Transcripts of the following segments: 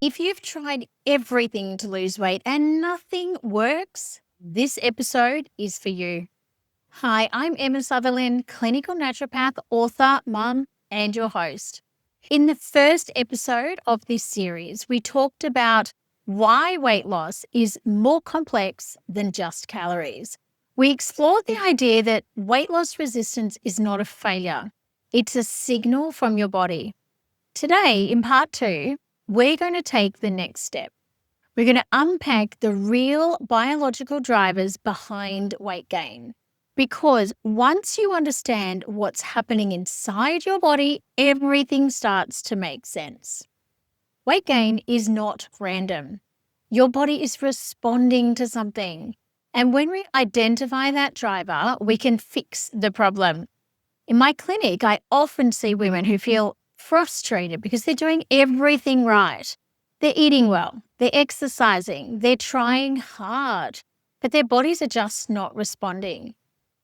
If you've tried everything to lose weight and nothing works, this episode is for you. Hi, I'm Emma Sutherland, clinical naturopath, author, mum, and your host. In the first episode of this series, we talked about why weight loss is more complex than just calories. We explored the idea that weight loss resistance is not a failure. It's a signal from your body. Today, in part 2, we're going to take the next step. We're going to unpack the real biological drivers behind weight gain. Because once you understand what's happening inside your body, everything starts to make sense. Weight gain is not random. Your body is responding to something. And when we identify that driver, we can fix the problem. In my clinic, I often see women who feel frustrated because they're doing everything right. They're eating well, they're exercising, they're trying hard, but their bodies are just not responding.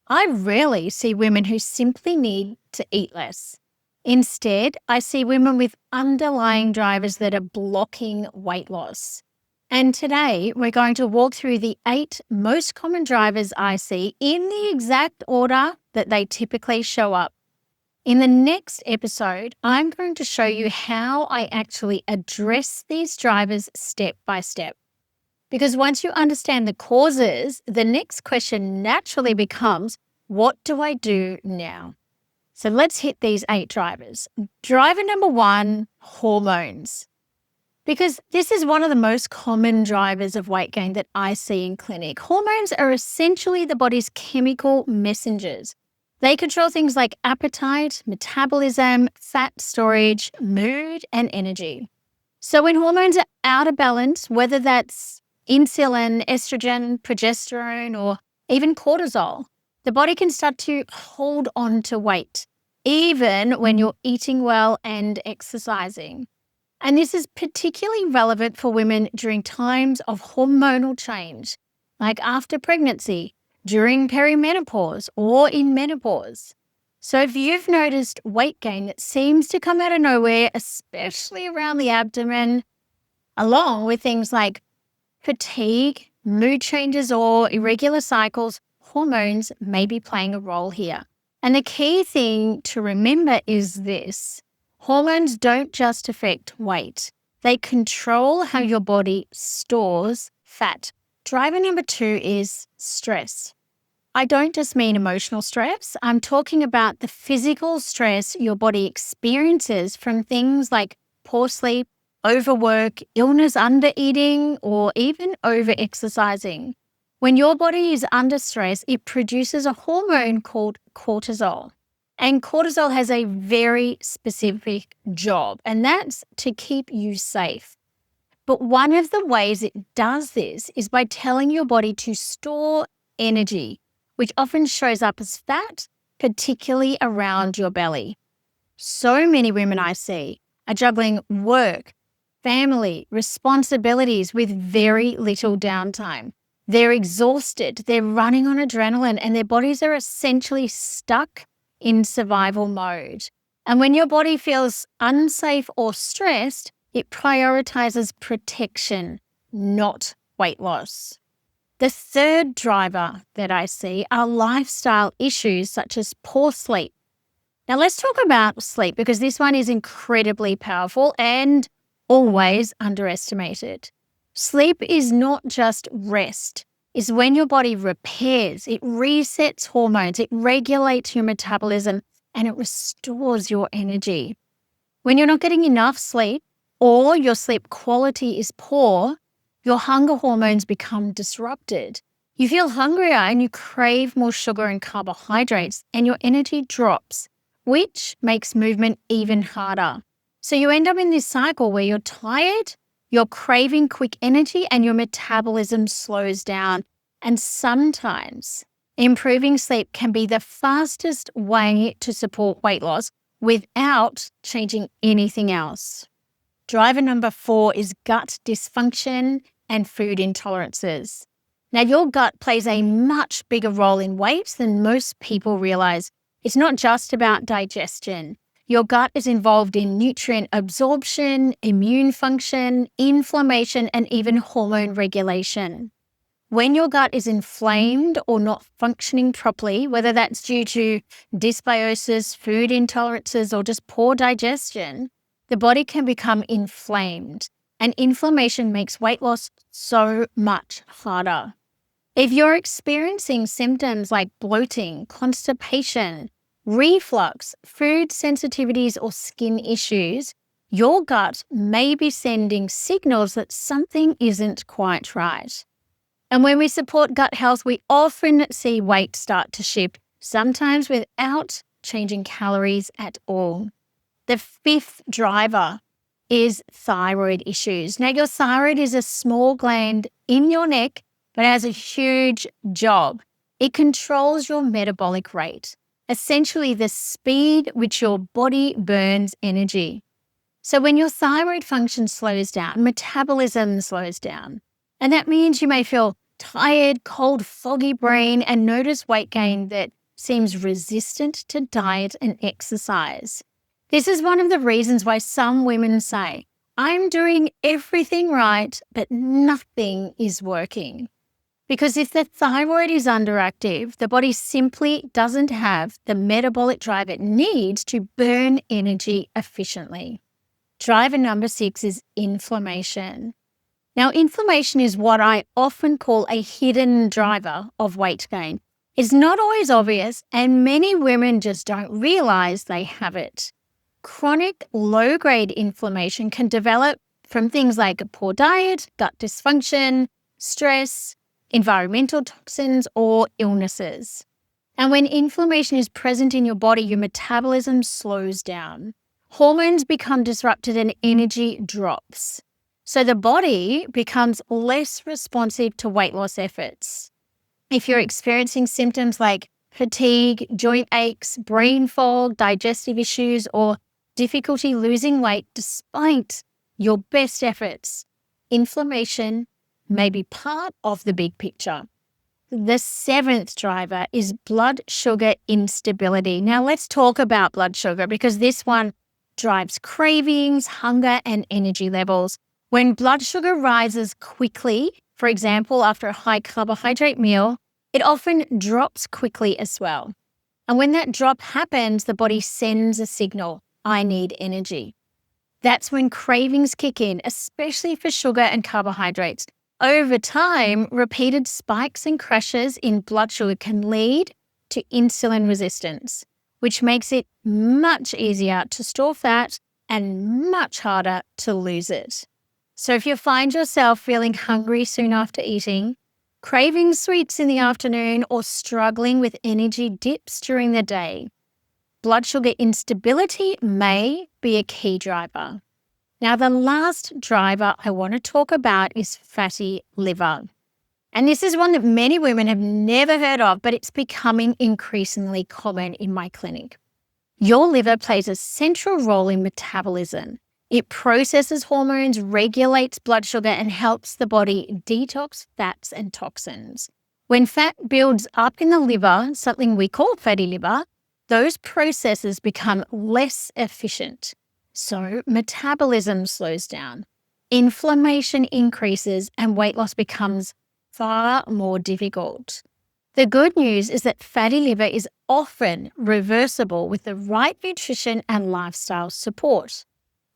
I rarely see women who simply need to eat less. Instead, I see women with underlying drivers that are blocking weight loss. And today, we're going to walk through the 8 most common drivers I see in the exact order that they typically show up. In the next episode, I'm going to show you how I actually address these drivers step by step. Because once you understand the causes, the next question naturally becomes, what do I do now? So let's hit these 8 drivers. Driver number 1, hormones. Because this is one of the most common drivers of weight gain that I see in clinic. Hormones are essentially the body's chemical messengers. They control things like appetite, metabolism, fat storage, mood, and energy. So when hormones are out of balance, whether that's insulin, estrogen, progesterone, or even cortisol, the body can start to hold on to weight, even when you're eating well and exercising. And this is particularly relevant for women during times of hormonal change, like after pregnancy, during perimenopause, or in menopause. So if you've noticed weight gain that seems to come out of nowhere, especially around the abdomen, along with things like fatigue, mood changes, or irregular cycles, hormones may be playing a role here. And the key thing to remember is this: hormones don't just affect weight. They control how your body stores fat. Driver number 2 is stress. I don't just mean emotional stress. I'm talking about the physical stress your body experiences from things like poor sleep, overwork, illness, undereating, or even over-exercising. When your body is under stress, it produces a hormone called cortisol. And cortisol has a very specific job, and that's to keep you safe. But one of the ways it does this is by telling your body to store energy, which often shows up as fat, particularly around your belly. So many women I see are juggling work, family, responsibilities with very little downtime. They're exhausted, they're running on adrenaline, and their bodies are essentially stuck in survival mode. And when your body feels unsafe or stressed, it prioritizes protection, not weight loss. The third driver that I see are lifestyle issues such as poor sleep. Now let's talk about sleep, because this one is incredibly powerful and always underestimated. Sleep is not just rest. It's when your body repairs, it resets hormones, it regulates your metabolism, and it restores your energy. When you're not getting enough sleep or your sleep quality is poor, your hunger hormones become disrupted. You feel hungrier and you crave more sugar and carbohydrates, and your energy drops, which makes movement even harder. So you end up in this cycle where you're tired, you're craving quick energy, and your metabolism slows down. And sometimes improving sleep can be the fastest way to support weight loss without changing anything else. Driver number 4 is gut dysfunction and food intolerances. Now, your gut plays a much bigger role in weight than most people realize. It's not just about digestion. Your gut is involved in nutrient absorption, immune function, inflammation, and even hormone regulation. When your gut is inflamed or not functioning properly, whether that's due to dysbiosis, food intolerances, or just poor digestion, the body can become inflamed, and inflammation makes weight loss so much harder. If you're experiencing symptoms like bloating, constipation, reflux, food sensitivities, or skin issues, your gut may be sending signals that something isn't quite right. And when we support gut health, we often see weight start to shift, sometimes without changing calories at all. The fifth driver is thyroid issues. Now, your thyroid is a small gland in your neck, but it has a huge job. It controls your metabolic rate, essentially the speed which your body burns energy. So when your thyroid function slows down, metabolism slows down. And that means you may feel tired, cold, foggy brain, and notice weight gain that seems resistant to diet and exercise. This is one of the reasons why some women say, I'm doing everything right, but nothing is working. Because if the thyroid is underactive, the body simply doesn't have the metabolic drive it needs to burn energy efficiently. Driver number 6 is inflammation. Now, inflammation is what I often call a hidden driver of weight gain. It's not always obvious, and many women just don't realize they have it. Chronic low-grade inflammation can develop from things like a poor diet, gut dysfunction, stress, environmental toxins, or illnesses. And when inflammation is present in your body, your metabolism slows down. Hormones become disrupted and energy drops. So the body becomes less responsive to weight loss efforts. If you're experiencing symptoms like fatigue, joint aches, brain fog, digestive issues, or difficulty losing weight despite your best efforts, inflammation may be part of the big picture. The 7th driver is blood sugar instability. Now let's talk about blood sugar because this one drives cravings, hunger, and energy levels. When blood sugar rises quickly, for example, after a high carbohydrate meal, it often drops quickly as well. And when that drop happens, the body sends a signal, I need energy. That's when cravings kick in, especially for sugar and carbohydrates. Over time, repeated spikes and crashes in blood sugar can lead to insulin resistance, which makes it much easier to store fat and much harder to lose it. So if you find yourself feeling hungry soon after eating, craving sweets in the afternoon, or struggling with energy dips during the day, blood sugar instability may be a key driver. Now, the last driver I want to talk about is fatty liver. And this is one that many women have never heard of, but it's becoming increasingly common in my clinic. Your liver plays a central role in metabolism. It processes hormones, regulates blood sugar, and helps the body detox fats and toxins. When fat builds up in the liver, something we call fatty liver, those processes become less efficient. So metabolism slows down, inflammation increases, and weight loss becomes far more difficult. The good news is that fatty liver is often reversible with the right nutrition and lifestyle support.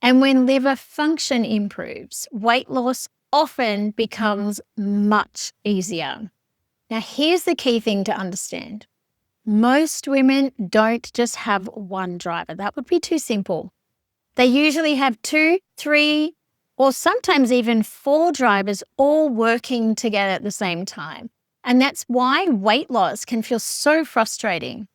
And when liver function improves, weight loss often becomes much easier. Now, here's the key thing to understand. Most women don't just have one driver. That would be too simple. They usually have 2, 3, or sometimes even 4 drivers all working together at the same time. And that's why weight loss can feel so frustrating.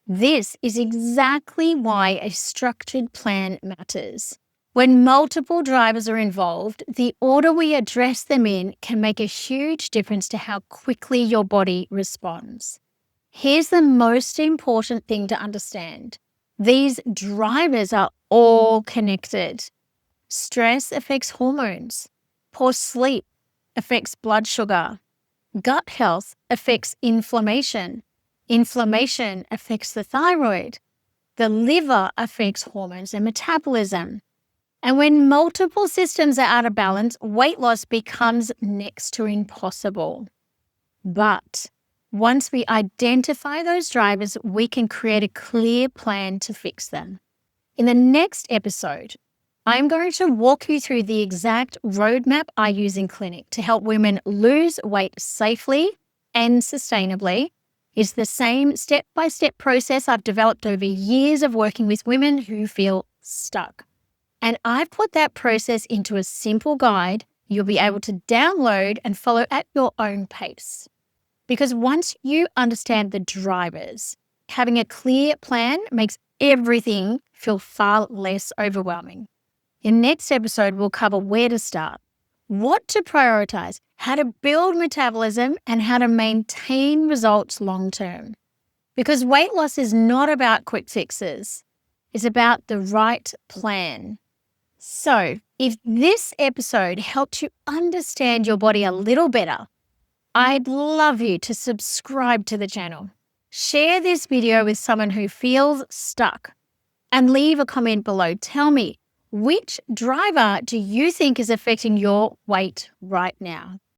This is exactly why a structured plan matters. When multiple drivers are involved, the order we address them in can make a huge difference to how quickly your body responds. Here's the most important thing to understand. These drivers are all connected. Stress affects hormones. Poor sleep affects blood sugar. Gut health affects inflammation. Inflammation affects the thyroid. The liver affects hormones and metabolism. And when multiple systems are out of balance, weight loss becomes next to impossible. But once we identify those drivers, we can create a clear plan to fix them. In the next episode, I'm going to walk you through the exact roadmap I use in clinic to help women lose weight safely and sustainably. It's the same step-by-step process I've developed over years of working with women who feel stuck. And I've put that process into a simple guide you'll be able to download and follow at your own pace. Because once you understand the drivers, having a clear plan makes everything feel far less overwhelming. In the next episode, we'll cover where to start, what to prioritize, how to build metabolism, and how to maintain results long term. Because weight loss is not about quick fixes. It's about the right plan. So, if this episode helped you understand your body a little better, I'd love you to subscribe to the channel. Share this video with someone who feels stuck and leave a comment below. Tell me, which driver do you think is affecting your weight right now?